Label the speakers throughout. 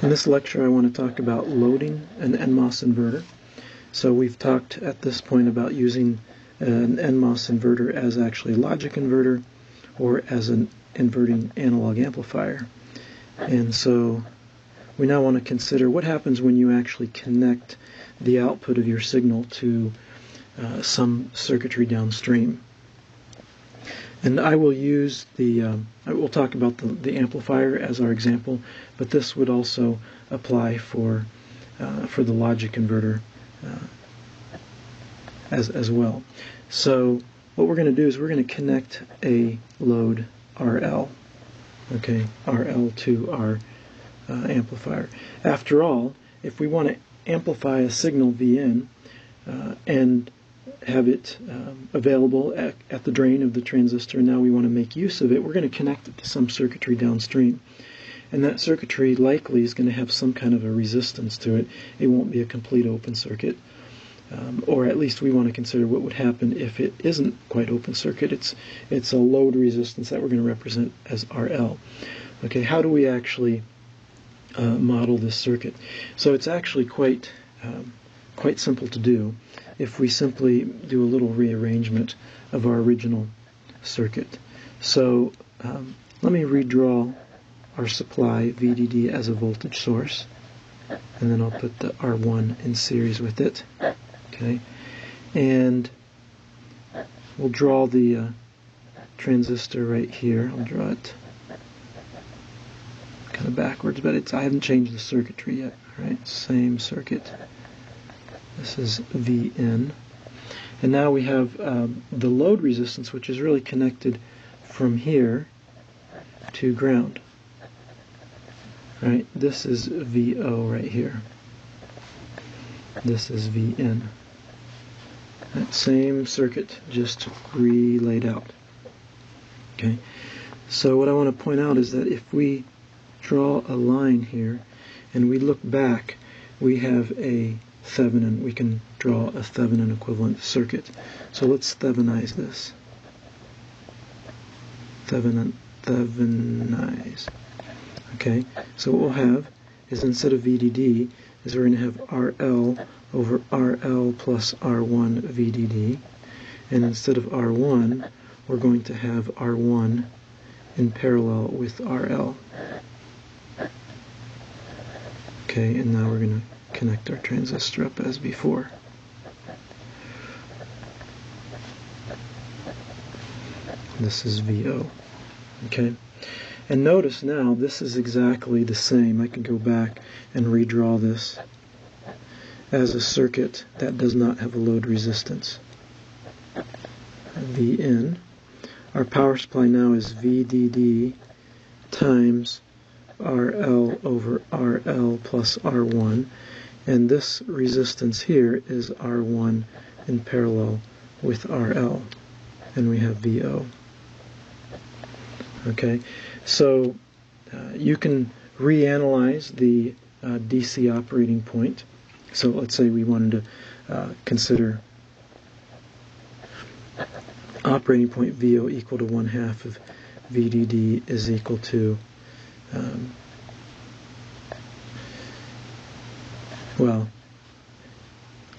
Speaker 1: In this lecture I want to talk about loading an NMOS inverter. So we've talked at this point about using an NMOS inverter as actually a logic inverter or as an inverting analog amplifier. And so we now want to consider what happens when you actually connect the output of your signal to some circuitry downstream. And I will use I will talk about the amplifier as our example, but this would also apply for the logic inverter as well. So what we're going to do is we're going to connect a load RL, okay, RL to our amplifier. After all, if we want to amplify a signal Vn and have it available at the drain of the transistor, and now we want to make use of it, we're going to connect it to some circuitry downstream. And that circuitry likely is going to have some kind of a resistance to it. It won't be a complete open circuit. Or at least we want to consider what would happen if it isn't quite open circuit. It's a load resistance that we're going to represent as RL. Okay, how do we actually model this circuit? So it's actually quite simple to do if we simply do a little rearrangement of our original circuit. So let me redraw our supply VDD as a voltage source, and then I'll put the R1 in series with it. Okay, and we'll draw the transistor right here. I'll draw it kind of backwards, but I haven't changed the circuitry yet. All right, same circuit. This is Vn. And now we have the load resistance, which is really connected from here to ground. Right? This is VO right here. This is Vn. That same circuit, just relayed out. Okay. So what I want to point out is that if we draw a line here and we look back, we have a Thevenin. We can draw a Thevenin equivalent circuit. So let's Thevenize this. Thevenize. Okay, so what we'll have is, instead of VDD, is we're going to have RL over RL plus R1 VDD. And instead of R1, we're going to have R1 in parallel with RL. Okay, and now we're going to connect our transistor up as before. This is VO. Okay, and notice now this is exactly the same. I can go back and redraw this as a circuit that does not have a load resistance. Vn. Our power supply now is VDD times RL over RL plus R1. And this resistance here is R1 in parallel with RL, and we have VO. Okay, so you can reanalyze the DC operating point. So let's say we wanted to consider operating point VO equal to 1/2 of VDD is equal to well,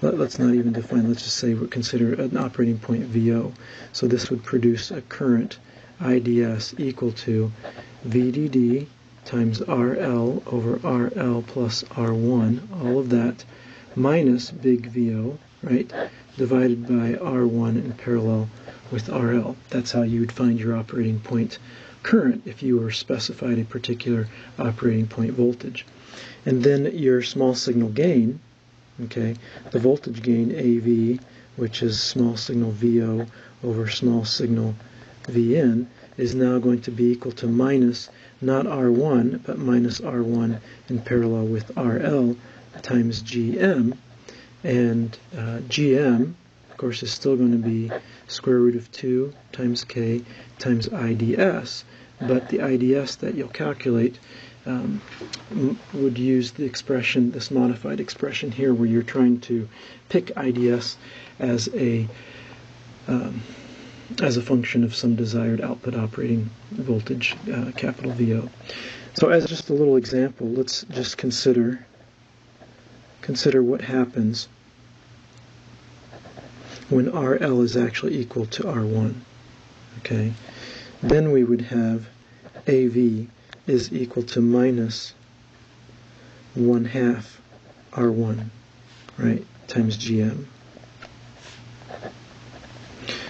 Speaker 1: let's not even define, let's just say we consider an operating point VO. So this would produce a current IDS equal to VDD times RL over RL plus R1, all of that, minus big VO, right, divided by R1 in parallel with RL. That's how you would find your operating point current if you were specified a particular operating point voltage. And then your small signal gain, okay, the voltage gain AV, which is small signal VO over small signal Vn, is now going to be equal to minus, not R1, but minus R1 in parallel with RL times GM. And GM, of course, is still going to be square root of 2 times K times IDS. But the IDS that you'll calculate would use the expression, this modified expression here, where you're trying to pick IDS as a function of some desired output operating voltage, capital VO. So as just a little example, let's just consider what happens when RL is actually equal to R1. Okay, then we would have AV is equal to minus 1/2 R1, right, times GM.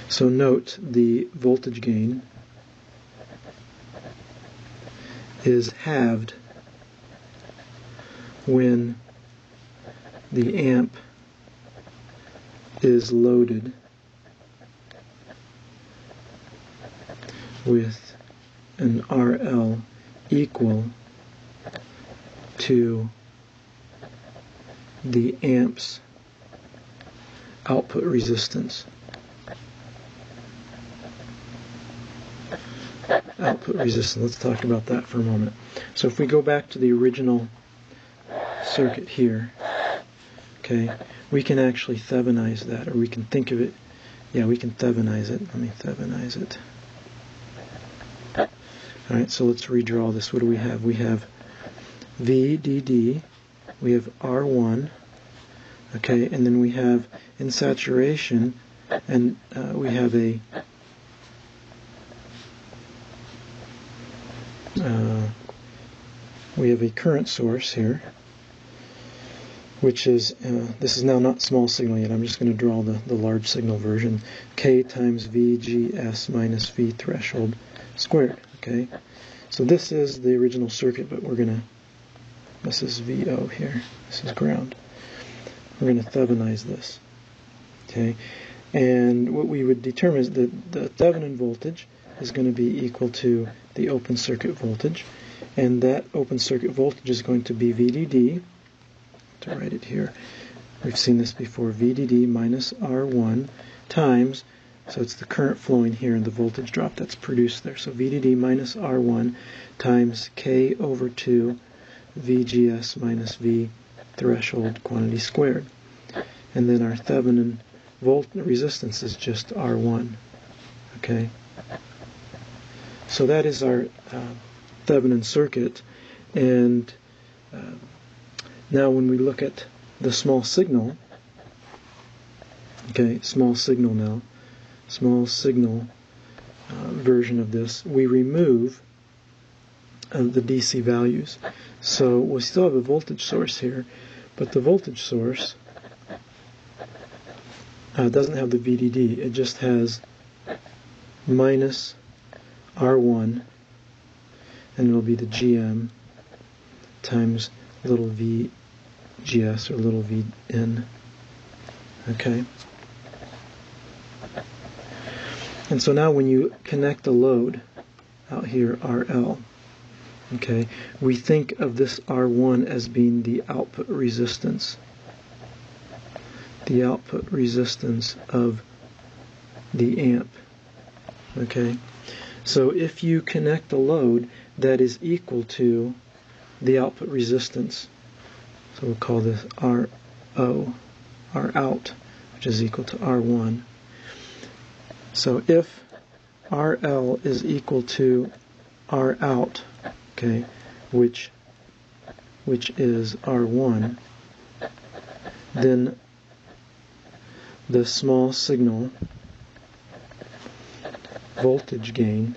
Speaker 1: So note the voltage gain is halved when the amp is loaded with an RL equal to the amp's output resistance. Output resistance, let's talk about that for a moment. So if we go back to the original circuit here, okay, we can actually Thevenize that, or we can think of it, yeah, we can Thevenize it. Let me Thevenize it. Alright, so let's redraw this. What do we have? We have VDD, we have R1, okay, and then we have in saturation, and we have a current source here, which is, this is now not small signal yet, I'm just going to draw the large signal version, K times VGS minus V threshold squared, okay? So this is the original circuit, but this is VO here, this is ground. We're going to Thevenize this, okay? And what we would determine is that the Thevenin voltage is going to be equal to the open circuit voltage, and that open circuit voltage is going to be VDD, to write it here, we've seen this before, VDD minus R1 times, so it's the current flowing here and the voltage drop that's produced there, so VDD minus R1 times K over 2 VGS minus V threshold quantity squared. And then our Thevenin resistance is just R1, okay? So that is our Thevenin circuit, and now when we look at the small signal, okay, small signal version of this, we remove the DC values. So we still have a voltage source here, but the voltage source doesn't have the VDD, it just has minus R1, and it'll be the GM times little VGS or little VN. Okay? And so now when you connect a load out here, RL, okay, we think of this R1 as being the output resistance. The output resistance of the amp. Okay? So if you connect a load that is equal to the output resistance, so we'll call this RO, R out, which is equal to R1. So if RL is equal to R out, okay, which is R1, then the small signal voltage gain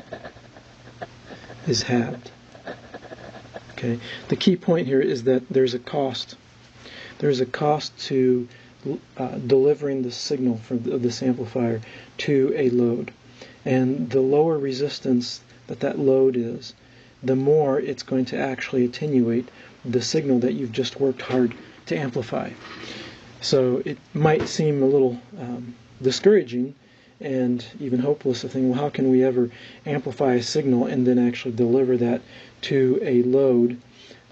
Speaker 1: is halved. Okay. The key point here is that there's a cost. There's a cost to delivering the signal of this amplifier to a load, and the lower resistance that load is, the more it's going to actually attenuate the signal that you've just worked hard to amplify. So it might seem a little discouraging and even hopeless to think, well, how can we ever amplify a signal and then actually deliver that to a load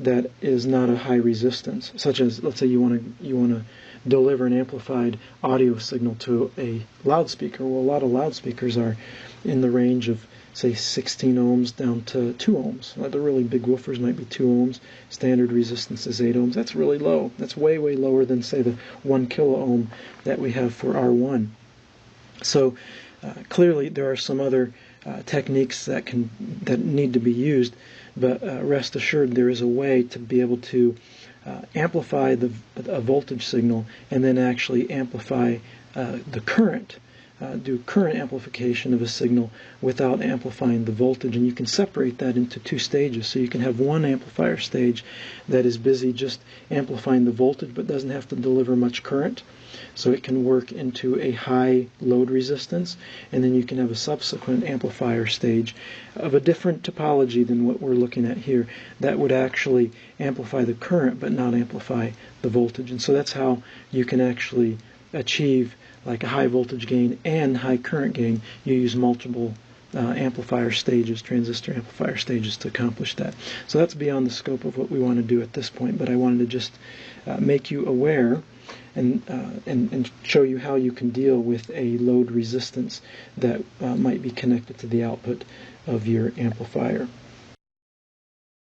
Speaker 1: that is not a high resistance, such as, let's say you want to deliver an amplified audio signal to a loudspeaker. Well, a lot of loudspeakers are in the range of, say, 16 ohms down to 2 ohms. The really big woofers might be 2 ohms. Standard resistance is 8 ohms. That's really low. That's way, way lower than, say, the 1 kilo ohm that we have for R1. So clearly there are some other techniques that need to be used, but rest assured there is a way to be able to amplify a voltage signal and then actually amplify the current, do current amplification of a signal without amplifying the voltage. And you can separate that into two stages. So you can have one amplifier stage that is busy just amplifying the voltage but doesn't have to deliver much current. So it can work into a high load resistance, and then you can have a subsequent amplifier stage of a different topology than what we're looking at here that would actually amplify the current but not amplify the voltage. And so that's how you can actually achieve like a high voltage gain and high current gain. You use multiple amplifier stages, transistor amplifier stages, to accomplish that. So that's beyond the scope of what we want to do at this point, but I wanted to just make you aware and show you how you can deal with a load resistance that might be connected to the output of your amplifier.